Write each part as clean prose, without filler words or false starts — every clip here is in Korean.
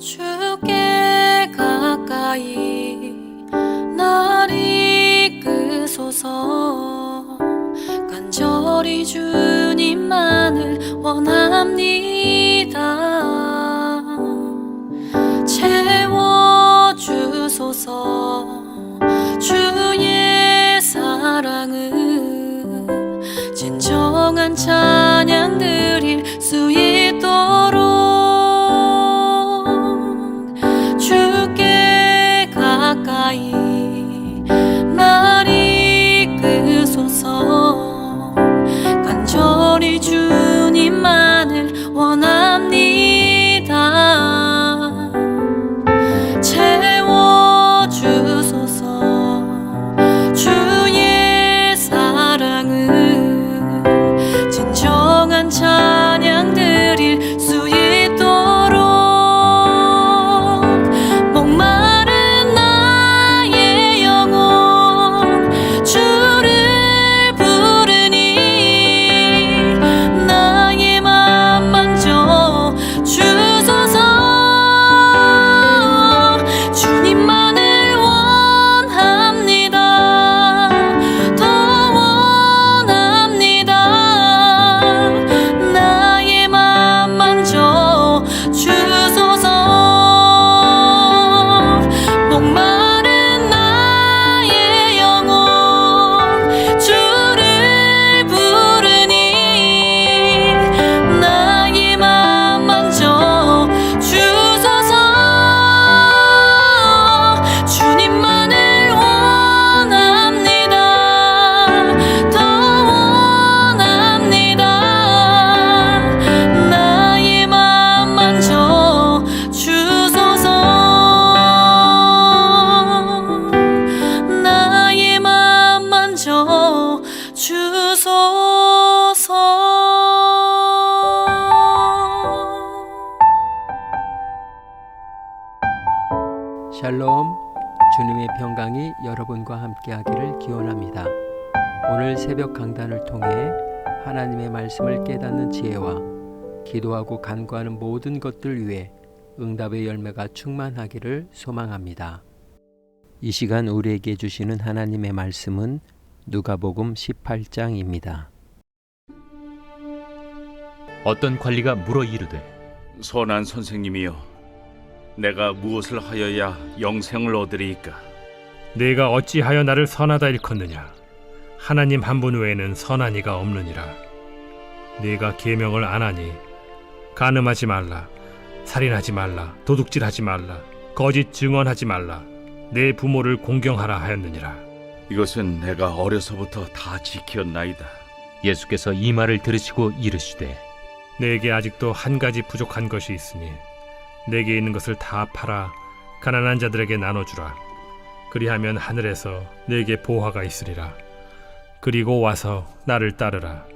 주께 가까이 날 이끄소서. 간절히 주님만을 원합니다. 채워주소서. 주의 사랑을 진정한 찬양 드릴 수 있도록 주께 가까이 날 이끄소서. 간절히 주님만을 원합니다. 채워주소서. 주의 사랑을 진정한 찬양 드릴 수 있도록 목마른 나의 영혼 주를 부르니 나의 맘 만져 주소서. 주님만을 원합니다. 더 원합니다. 나의 맘 만져 주소서. 목마른 나의 영혼 주를 부르니 나의 맘 만져 주소서. 주님만을 원합니다. 더 원합니다. 나의 맘 만져 주소서. 나의 맘 만져 주소서. 샬롬, 주님의 평강이 여러분과 함께하기를 기원합니다. 오늘 새벽 강단을 통해 하나님의 말씀을 깨닫는 지혜와 기도하고 간구하는 모든 것들 위해 응답의 열매가 충만하기를 소망합니다. 이 시간 우리에게 주시는 하나님의 말씀은 누가복음 18장입니다. 어떤 관리가 물어 이르되 선한 선생님이여, 내가 무엇을 하여야 영생을 얻으리이까? 네가 어찌하여 나를 선하다 일컫느냐? 하나님 한 분 외에는 선한 이가 없느니라. 네가 계명을 안 하니 간음하지 말라, 살인하지 말라, 도둑질하지 말라, 거짓 증언하지 말라, 내 부모를 공경하라 하였느니라. 이것은 내가 어려서부터 다 지켰나이다. 예수께서 이 말을 들으시고 이르시되 내게 아직도 한 가지 부족한 것이 있으니 내게 있는 것을 다 팔아 가난한 자들에게 나눠주라. 그리하면 하늘에서 내게 보화가 있으리라. 그리고 와서 나를 따르라.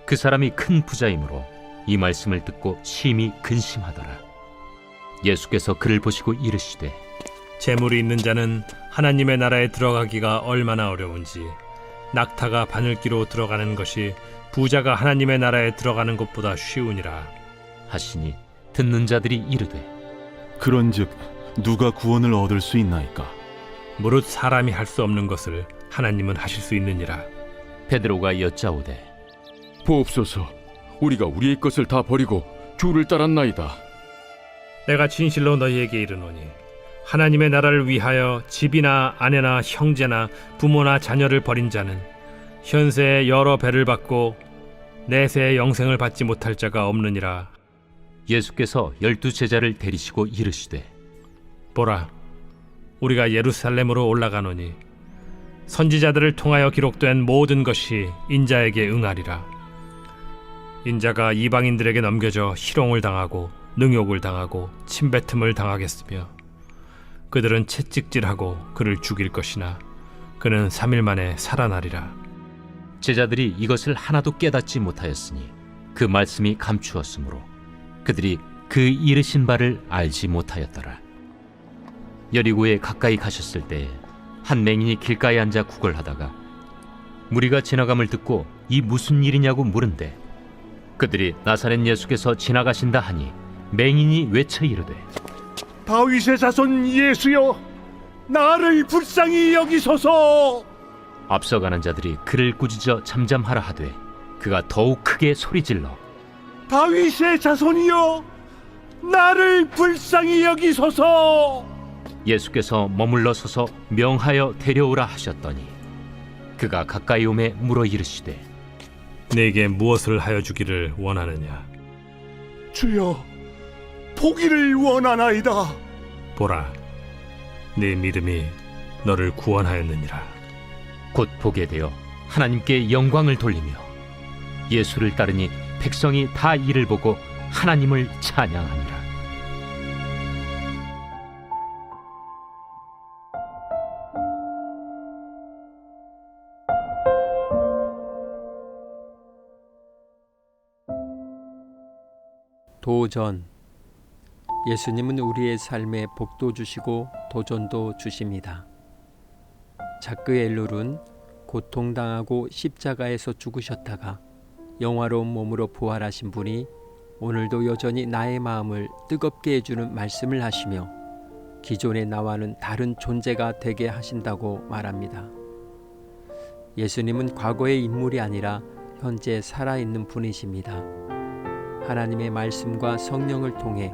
그 사람이 큰 부자이므로 이 말씀을 듣고 심히 근심하더라. 예수께서 그를 보시고 이르시되 재물이 있는 자는 하나님의 나라에 들어가기가 얼마나 어려운지 낙타가 바늘기로 들어가는 것이 부자가 하나님의 나라에 들어가는 것보다 쉬우니라 하시니 듣는 자들이 이르되 그런즉 누가 구원을 얻을 수 있나이까? 무릇 사람이 할 수 없는 것을 하나님은 하실 수 있느니라. 베드로가 여짜오되 보옵소서, 우리가 우리의 것을 다 버리고 주를 따랐나이다. 내가 진실로 너희에게 이르노니 하나님의 나라를 위하여 집이나 아내나 형제나 부모나 자녀를 버린 자는 현세에 여러 배를 받고 내세의 영생을 받지 못할 자가 없느니라. 예수께서 12 제자를 데리시고 이르시되 보라, 우리가 예루살렘으로 올라가노니 선지자들을 통하여 기록된 모든 것이 인자에게 응하리라. 인자가 이방인들에게 넘겨져 희롱을 당하고 능욕을 당하고 침뱉음을 당하겠으며 그들은 채찍질하고 그를 죽일 것이나 그는 3일 만에 살아나리라. 제자들이 이것을 하나도 깨닫지 못하였으니 그 말씀이 감추었으므로 그들이 그 이르신 바를 알지 못하였더라. 여리고에 가까이 가셨을 때에 한 맹인이 길가에 앉아 구걸하다가 무리가 지나감을 듣고 이 무슨 일이냐고 물은데 그들이 나사렛 예수께서 지나가신다 하니 맹인이 외쳐 이르되 다윗의 자손 예수여, 나를 불쌍히 여기소서. 앞서가는 자들이 그를 꾸짖어 잠잠하라 하되 그가 더욱 크게 소리질러 다윗의 자손이여, 나를 불쌍히 여기소서. 예수께서 머물러 서서 명하여 데려오라 하셨더니 그가 가까이 오매 물어 이르시되 내게 무엇을 하여 주기를 원하느냐? 주여, 보기를 원하나이다. 보라, 네 믿음이 너를 구원하였느니라. 곧 보게 되어 하나님께 영광을 돌리며 예수를 따르니 백성이 다 이를 보고 하나님을 찬양하니라. 도전. 예수님은 우리의 삶에 복도 주시고 도전도 주십니다. 자크엘룰은 고통당하고 십자가에서 죽으셨다가 영화로운 몸으로 부활하신 분이 오늘도 여전히 나의 마음을 뜨겁게 해주는 말씀을 하시며 기존의 나와는 다른 존재가 되게 하신다고 말합니다. 예수님은 과거의 인물이 아니라 현재 살아있는 분이십니다. 하나님의 말씀과 성령을 통해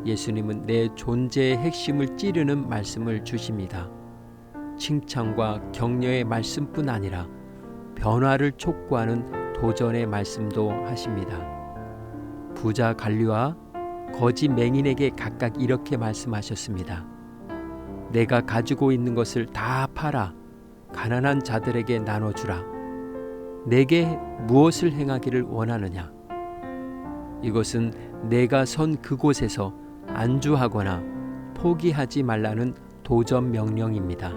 예수님은 내 존재의 핵심을 찌르는 말씀을 주십니다. 칭찬과 격려의 말씀뿐 아니라 변화를 촉구하는 도전의 말씀도 하십니다. 부자 관리와 거지 맹인에게 각각 이렇게 말씀하셨습니다. 내가 가지고 있는 것을 다 팔아 가난한 자들에게 나눠주라. 내게 무엇을 행하기를 원하느냐? 이것은 내가 선 그곳에서 안주하거나 포기하지 말라는 도전 명령입니다.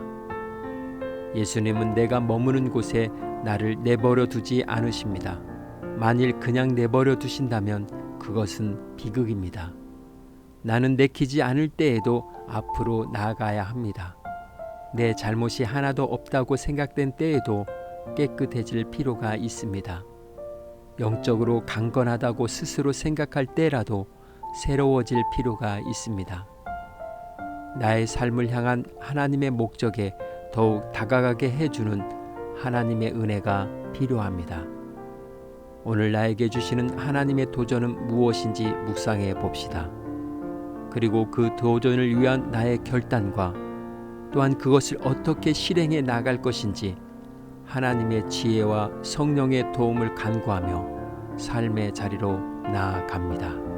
예수님은 내가 머무는 곳에 나를 내버려 두지 않으십니다. 만일 그냥 내버려 두신다면 그것은 비극입니다. 나는 내키지 않을 때에도 앞으로 나아가야 합니다. 내 잘못이 하나도 없다고 생각된 때에도 깨끗해질 필요가 있습니다. 영적으로 강건하다고 스스로 생각할 때라도 새로워질 필요가 있습니다. 나의 삶을 향한 하나님의 목적에 더욱 다가가게 해주는 하나님의 은혜가 필요합니다. 오늘 나에게 주시는 하나님의 도전은 무엇인지 묵상해 봅시다. 그리고 그 도전을 위한 나의 결단과 또한 그것을 어떻게 실행해 나갈 것인지 하나님의 지혜와 성령의 도움을 간구하며 삶의 자리로 나아갑니다.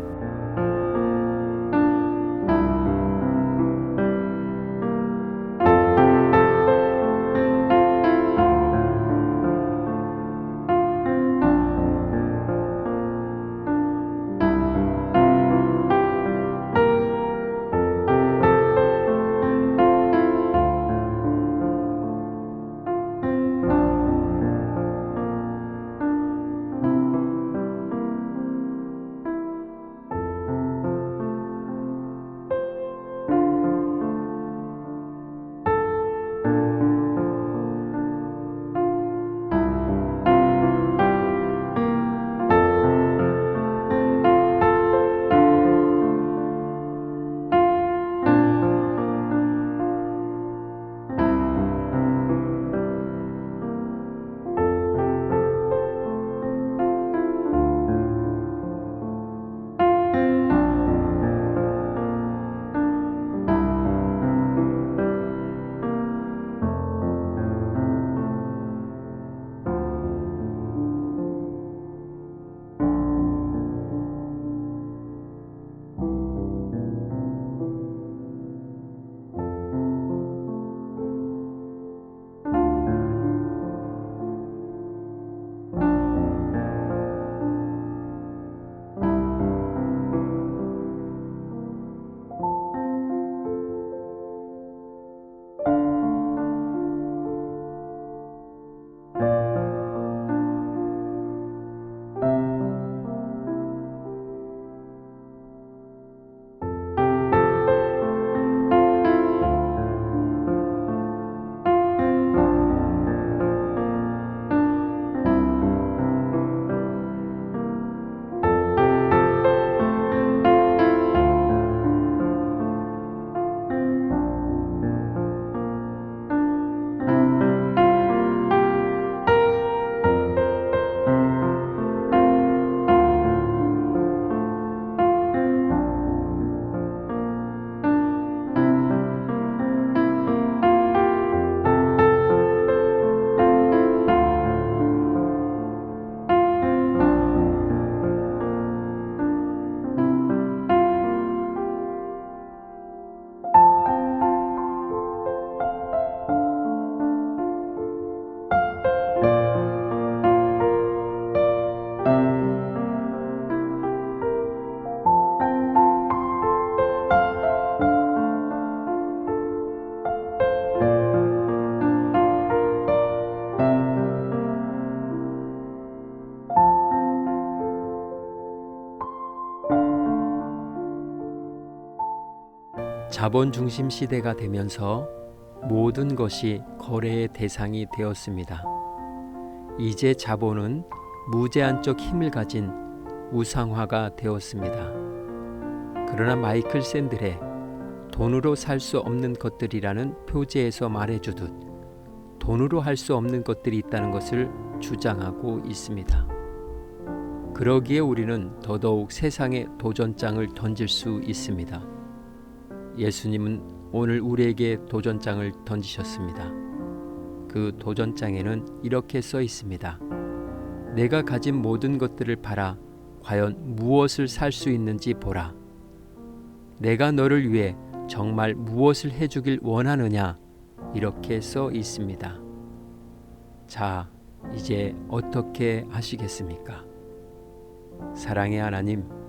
자본 중심 시대가 되면서 모든 것이 거래의 대상이 되었습니다. 이제 자본은 무제한적 힘을 가진 우상화가 되었습니다. 그러나 마이클 샌들의 돈으로 살 수 없는 것들이라는 표제에서 말해주듯 돈으로 할 수 없는 것들이 있다는 것을 주장하고 있습니다. 그러기에 우리는 더더욱 세상에 도전장을 던질 수 있습니다. 예수님은 오늘 우리에게 도전장을 던지셨습니다. 그 도전장에는 이렇게 써 있습니다. 내가 가진 모든 것들을 팔아 과연 무엇을 살 수 있는지 보라. 내가 너를 위해 정말 무엇을 해주길 원하느냐? 이렇게 써 있습니다. 자, 이제 어떻게 하시겠습니까? 사랑의 하나님,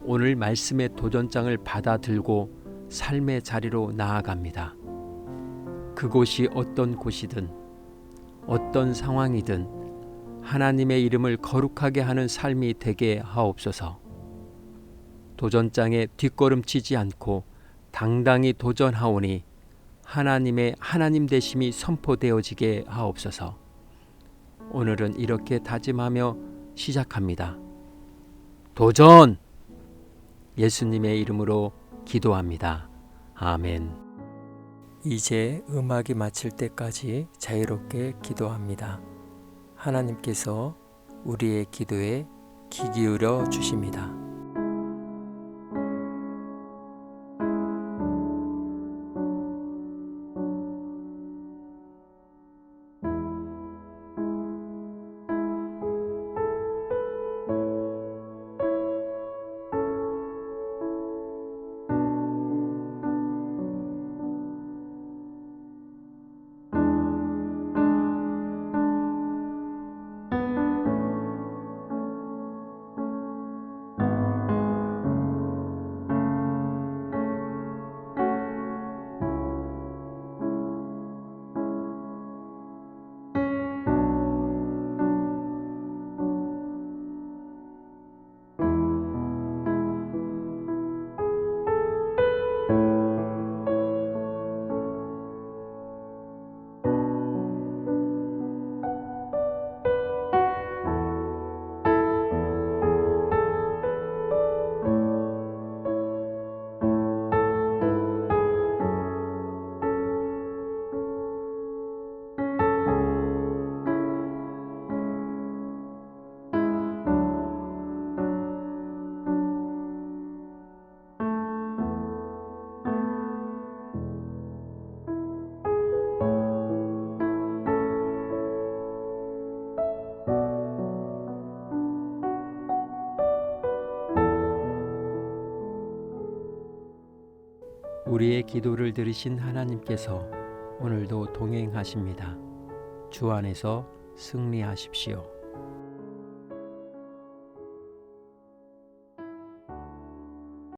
오늘 말씀의 도전장을 받아들고 삶의 자리로 나아갑니다. 그곳이 어떤 곳이든 어떤 상황이든 하나님의 이름을 거룩하게 하는 삶이 되게 하옵소서. 도전장에 뒷걸음치지 않고 당당히 도전하오니 하나님의 하나님 되심이 선포되어지게 하옵소서. 오늘은 이렇게 다짐하며 시작합니다. 도전! 예수님의 이름으로 기도합니다. 아멘. 이제 음악이 마칠 때까지 자유롭게 기도합니다. 하나님께서 우리의 기도에 귀 기울여 주십니다. 우리의 기도를 들으신 하나님께서 오늘도 동행하십니다. 주 안에서 승리하십시오.